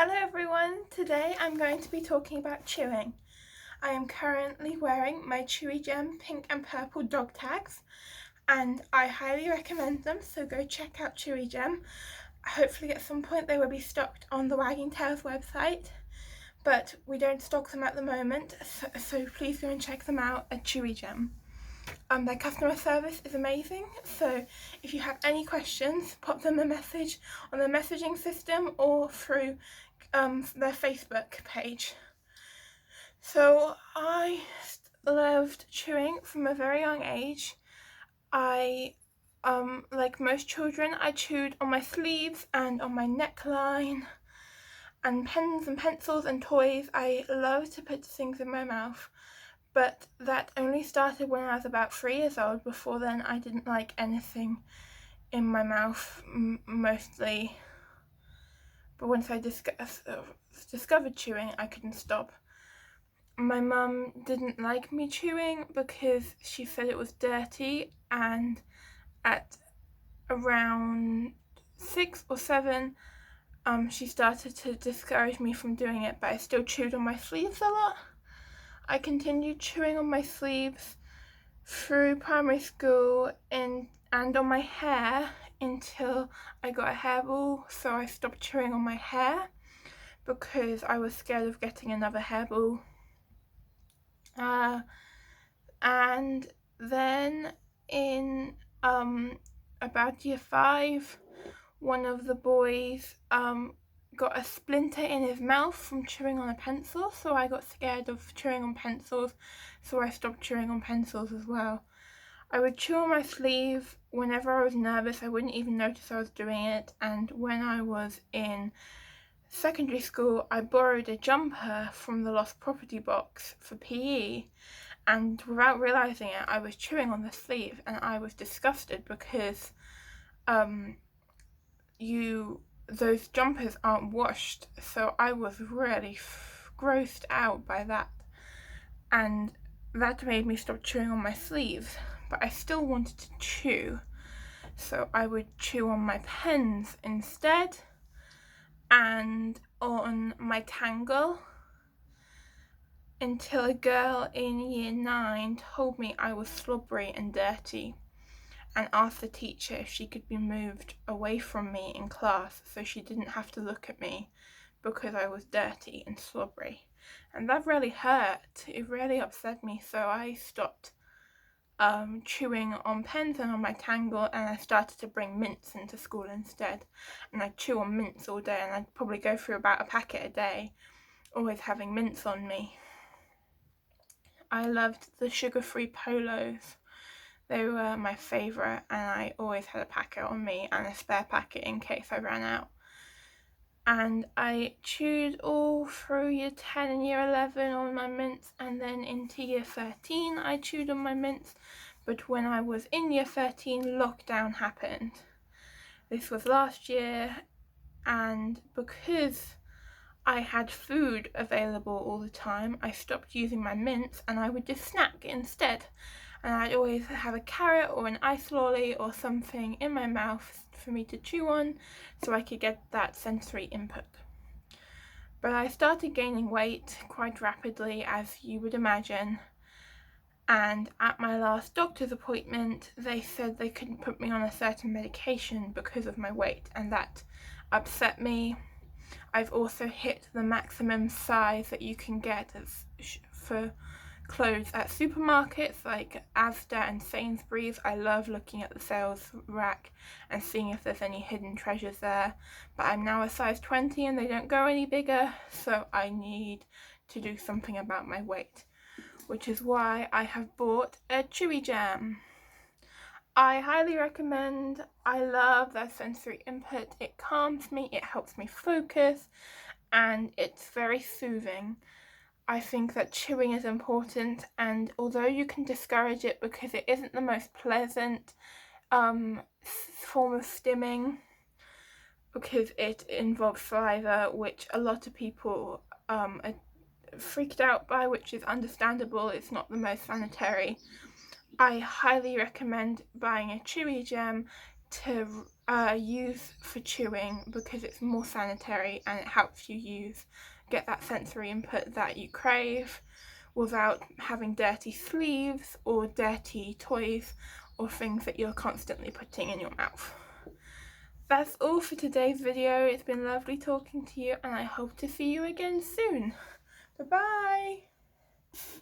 Hello everyone, today I'm going to be talking about chewing. I am currently wearing my Chewy Gem pink and purple dog tags and I highly recommend them, so go check out Chewy Gem. Hopefully at some point they will be stocked on the Wagging Tails website, but we don't stock them at the moment, so please go and check them out at Chewy Gem. Their customer service is amazing, so if you have any questions, pop them a message on the messaging system or through their Facebook page. So I loved chewing from a very young age. Like most children, I chewed on my sleeves and on my neckline, and pens and pencils and toys. I loved to put things in my mouth. But that only started when I was about 3 years old. Before then, I didn't like anything in my mouth, mostly. But once I discovered chewing, I couldn't stop. My mum didn't like me chewing because she said it was dirty, and at around 6 or 7, she started to discourage me from doing it, but I still chewed on my sleeves a lot. I continued chewing on my sleeves through primary school and on my hair until I got a hairball, so I stopped chewing on my hair because I was scared of getting another hairball. And then in about year 5, one of the boys got a splinter in his mouth from chewing on a pencil, so I got scared of chewing on pencils, so I stopped chewing on pencils as well. I would chew on my sleeve whenever I was nervous. I wouldn't even notice I was doing it. And when I was in secondary school, I borrowed a jumper from the lost property box for PE, and without realising it, I was chewing on the sleeve, and I was disgusted because those jumpers aren't washed, so I was really grossed out by that, and that made me stop chewing on my sleeves. But I still wanted to chew, so I would chew on my pens instead and on my Tangle, until a girl in year 9 told me I was slobbery and dirty and asked the teacher if she could be moved away from me in class so she didn't have to look at me because I was dirty and slobbery. And that really hurt. It really upset me, so I stopped chewing on pens and on my Tangle, and I started to bring mints into school instead. And I'd chew on mints all day, and I'd probably go through about a packet a day, always having mints on me. I loved the sugar-free Polos. They were my favourite, and I always had a packet on me and a spare packet in case I ran out. And I chewed all through year 10 and year 11 on my mints, and then into year 13 I chewed on my mints. But when I was in year 13, lockdown happened. This was last year, and because I had food available all the time, I stopped using my mints and I would just snack instead. And I'd always have a carrot or an ice lolly or something in my mouth for me to chew on so I could get that sensory input. But I started gaining weight quite rapidly, as you would imagine, and at my last doctor's appointment they said they couldn't put me on a certain medication because of my weight, and that upset me. I've also hit the maximum size that you can get for clothes at supermarkets like Asda and Sainsbury's. I love looking at the sales rack and seeing if there's any hidden treasures there, but I'm now a size 20 and they don't go any bigger, so I need to do something about my weight, which is why I have bought a Chewy Gem. I highly recommend. I love their sensory input. It calms me, it helps me focus, and it's very soothing. I think that chewing is important, and although you can discourage it because it isn't the most pleasant form of stimming, because it involves saliva, which a lot of people are freaked out by, which is understandable. It's not the most sanitary. I highly recommend buying a Chewy Gem to use for chewing because it's more sanitary and it helps you get that sensory input that you crave without having dirty sleeves or dirty toys or things that you're constantly putting in your mouth. That's all for today's video. It's been lovely talking to you and I hope to see you again soon. Bye bye!